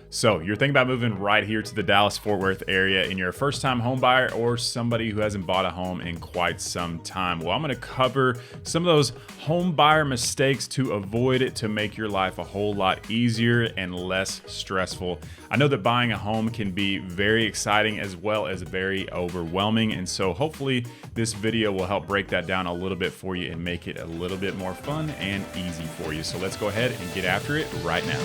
So you're thinking about moving right here to the Dallas-Fort Worth area and you're a first-time home buyer or somebody who hasn't bought a home in quite some time. Well, I'm going to cover some of those home buyer mistakes to avoid it, to make your life a whole lot easier and less stressful. I know that buying a home can be very exciting as well as very overwhelming, and so hopefully this video will help break that down a little bit for you and make it a little bit more fun and easy for you. So let's go ahead and get after it right now.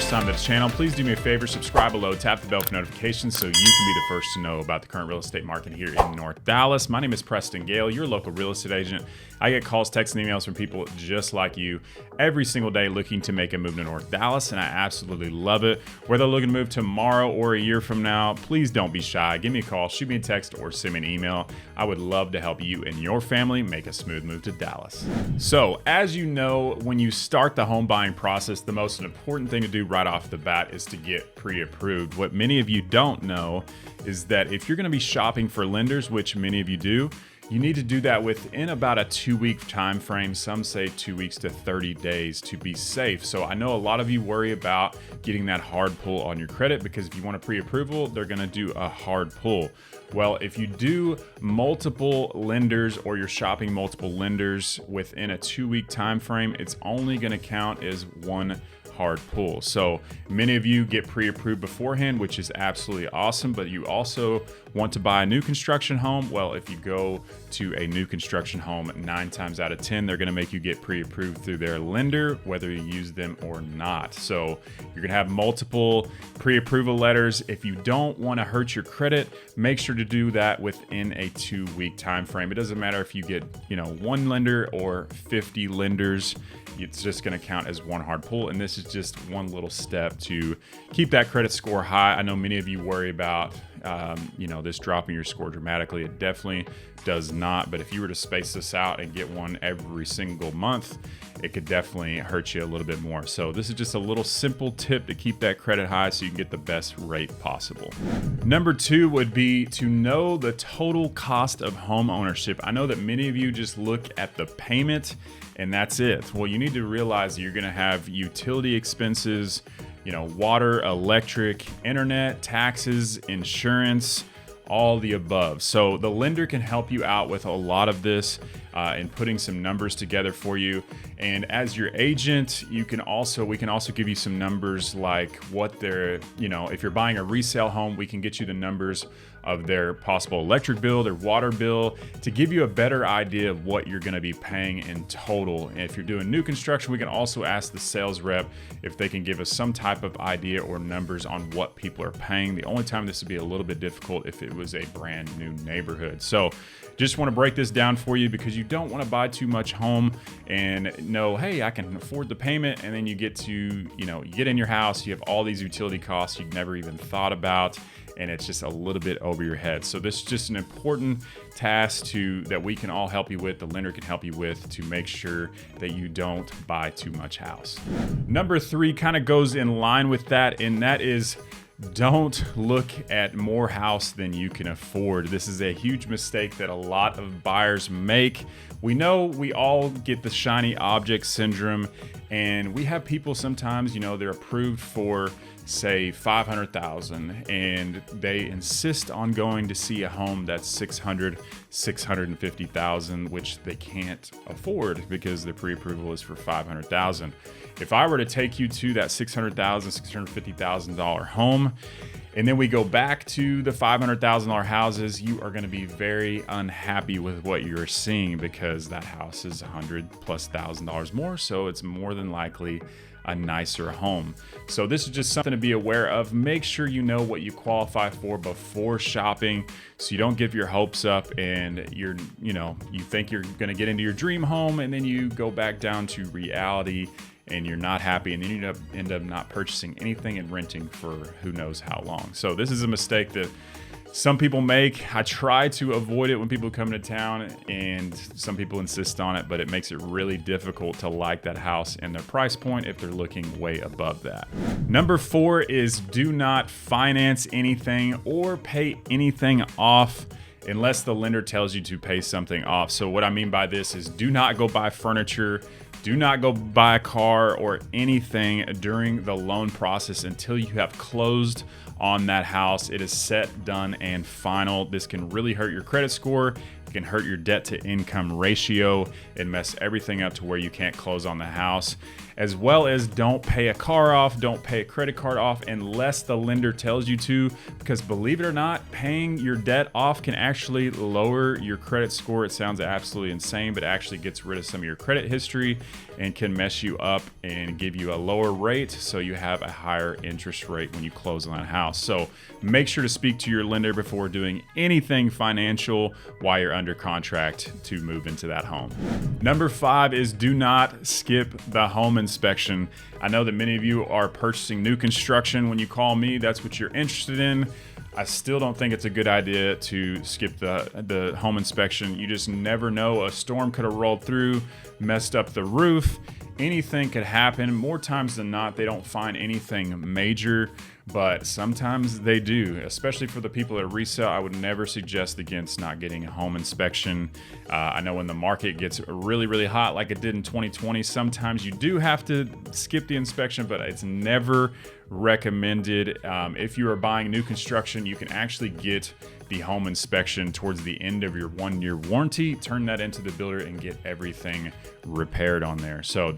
Time to the channel, please do me a favor, subscribe below, tap the bell for notifications so you can be the first to know about the current real estate market here in North Dallas. My name is Preston Gale, your local real estate agent. I get calls, texts, and emails from people just like you every single day looking to make a move to North Dallas, and I absolutely love it. Whether they're looking to move tomorrow or a year from now, please don't be shy. Give me a call, shoot me a text, or send me an email. I would love to help you and your family make a smooth move to Dallas. So, as you know, when you start the home buying process, the most important thing to do right off the bat is to get pre-approved. What many of you don't know is that if you're going to be shopping for lenders, which many of you do, you need to do that within about a 2-week time frame. Some say 2 weeks to 30 days to be safe. So I know a lot of you worry about getting that hard pull on your credit because if you want a pre-approval, they're going to do a hard pull. Well, if you do multiple lenders or you're shopping multiple lenders within a 2-week time frame, it's only going to count as one hard pull. So many of you get pre-approved beforehand, which is absolutely awesome, but you also want to buy a new construction home. Well, if you go to a new construction home, 9 times out of 10, they're going to make you get pre-approved through their lender, whether you use them or not. So you're going to have multiple pre-approval letters. If you don't want to hurt your credit, make sure to do that within a 2-week time frame. It doesn't matter if you get, one lender or 50 lenders. It's just going to count as one hard pull, and this is just one little step to keep that credit score high. I know many of you worry about this dropping your score dramatically. It definitely does not, but if you were to space this out and get one every single month, it could definitely hurt you a little bit more. So this is just a little simple tip to keep that credit high so you can get the best rate possible. Number 2 would be to know the total cost of home ownership. I know that many of you just look at the payment and that's it. Well, you need to realize that you're going to have utility expenses, water, electric, internet, taxes, insurance, all the above. So the lender can help you out with a lot of this and putting some numbers together for you. And as your agent, we can also give you some numbers like what they're, if you're buying a resale home, we can get you the numbers of their possible electric bill, their water bill, to give you a better idea of what you're going to be paying in total. And if you're doing new construction, we can also ask the sales rep if they can give us some type of idea or numbers on what people are paying. The only time this would be a little bit difficult if it was a brand new neighborhood. So just want to break this down for you because you don't want to buy too much home and know, hey, I can afford the payment, and then you get to, you get in your house, you have all these utility costs you've never even thought about, and it's just a little bit over your head. So this is just an important task that we can all help you with, the lender can help you with, to make sure that you don't buy too much house. Number 3 kind of goes in line with that, and that is don't look at more house than you can afford. This is a huge mistake that a lot of buyers make. We know we all get the shiny object syndrome, and we have people sometimes, they're approved for say $500,000 and they insist on going to see a home that's $650,000, which they can't afford because their pre-approval is for $500,000. If I were to take you to that $600,000, $650,000 home, and then we go back to the $500,000 houses, you are going to be very unhappy with what you're seeing because that house is $100,000+ more, so it's more than likely a nicer home. So this is just something to be aware of. Make sure you know what you qualify for before shopping so you don't give your hopes up and you think you're going to get into your dream home and then you go back down to reality and you're not happy, and then you end up not purchasing anything and renting for who knows how long. So this is a mistake that some people make. I try to avoid it when people come to town, and some people insist on it, but it makes it really difficult to like that house and their price point if they're looking way above that. Number 4 is do not finance anything or pay anything off unless the lender tells you to pay something off. So what I mean by this is do not go buy furniture, do not go buy a car or anything during the loan process until you have closed on that house. It is set, done, and final. This can really hurt your credit score. It can hurt your debt to income ratio and mess everything up to where you can't close on the house. As well as don't pay a car off, don't pay a credit card off unless the lender tells you to, because believe it or not, paying your debt off can actually lower your credit score. It sounds absolutely insane, but actually gets rid of some of your credit history and can mess you up and give you a lower rate, so you have a higher interest rate when you close on that house. So make sure to speak to your lender before doing anything financial while you're under contract to move into that home. Number 5 is do not skip the home inspection. I know that many of you are purchasing new construction. When you call me, that's what you're interested in. I still don't think it's a good idea to skip the home inspection. You just never know. A storm could have rolled through, messed up the roof. Anything could happen. More times than not, they don't find anything major, but sometimes they do. Especially for the people that resell, I would never suggest against not getting a home inspection. I know when the market gets really, really hot like it did in 2020, sometimes you do have to skip the inspection, but it's never recommended. If you are buying new construction, you can actually get the home inspection towards the end of your 1-year warranty, turn that into the builder and get everything repaired on there. So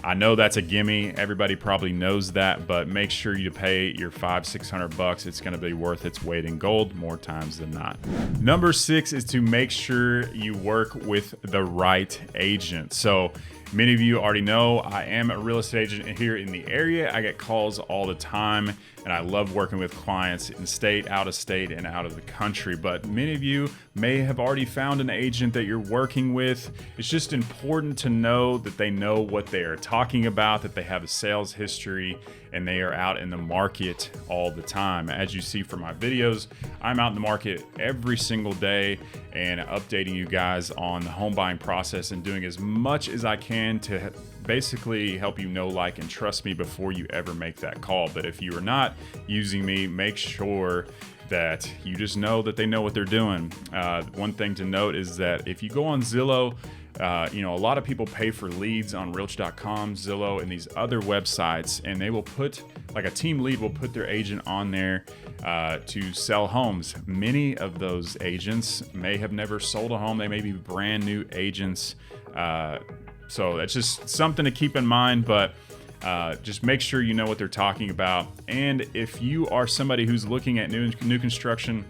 I know that's a gimme. Everybody probably knows that, but make sure you pay your $500-600. It's going to be worth its weight in gold more times than not. Number 6 is to make sure you work with the right agent. So many of you already know I am a real estate agent here in the area. I get calls all the time, and I love working with clients in state, out of state, and out of the country. But many of you may have already found an agent that you're working with. It's just important to know that they know what they are talking about, that they have a sales history, and they are out in the market all the time. As you see from my videos, I'm out in the market every single day and updating you guys on the home buying process and doing as much as I can to basically help you know, like, and trust me before you ever make that call. But if you are not using me, make sure that you just know that they know what they're doing. One thing to note is that if you go on Zillow, a lot of people pay for leads on Realtor.com, Zillow, and these other websites, and they will put, like a team lead will put their agent on there to sell homes. Many of those agents may have never sold a home. They may be brand new agents. So that's just something to keep in mind, but just make sure you know what they're talking about. And if you are somebody who's looking at new construction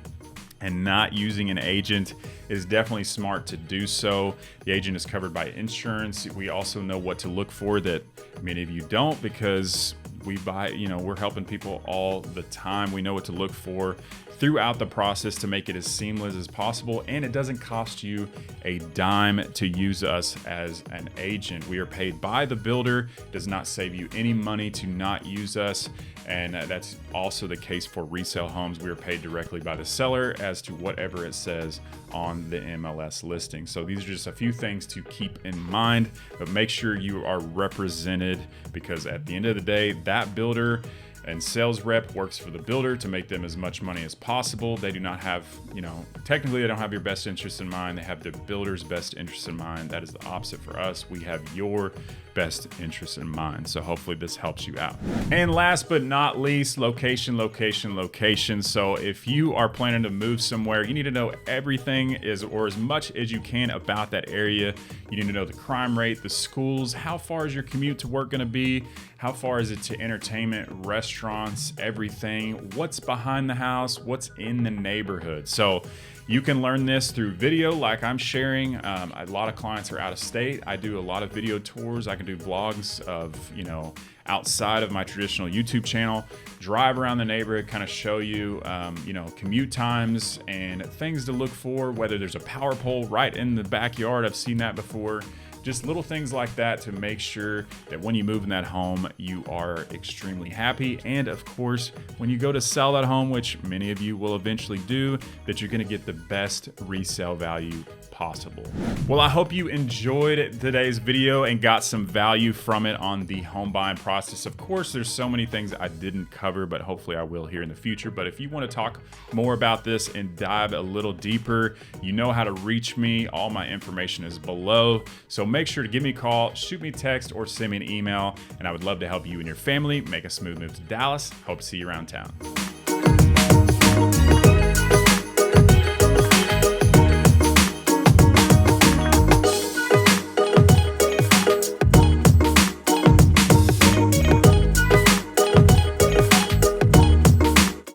and not using an agent, it is definitely smart to do so. The agent is covered by insurance. We also know what to look for that many of you don't, because we're helping people all the time. We know what to look for throughout the process to make it as seamless as possible, and it doesn't cost you a dime to use us as an agent. We are paid by the builder. It does not save you any money to not use us, and that's also the case for resale homes. We are paid directly by the seller as to whatever it says on the MLS listing. So these are just a few things to keep in mind, but make sure you are represented, because at the end of the day, that builder and sales rep works for the builder to make them as much money as possible. They do not have, technically they don't have your best interest in mind. They have the builder's best interest in mind. That is the opposite for us. We have your best interest in mind. So hopefully this helps you out. And last but not least, location. So if you are planning to move somewhere, you need to know everything as much as you can about that area. You need to know the crime rate, the schools, how far is your commute to work going to be? How far is it to entertainment, restaurants, everything? What's behind the house? What's in the neighborhood? So you can learn this through video like I'm sharing. A lot of clients are out of state. I do a lot of video tours. I can do vlogs of, outside of my traditional YouTube channel, drive around the neighborhood, kind of show you, commute times and things to look for, whether there's a power pole right in the backyard. I've seen that before. Just little things like that to make sure that when you move in that home, you are extremely happy. And of course, when you go to sell that home, which many of you will eventually do, that you're going to get the best resale value possible. Well, I hope you enjoyed today's video and got some value from it on the home buying process. Of course, there's so many things I didn't cover, but hopefully I will here in the future. But if you want to talk more about this and dive a little deeper, you know how to reach me. All my information is below. So make sure to give me a call, shoot me a text, or send me an email. And I would love to help you and your family make a smooth move to Dallas. Hope to see you around town.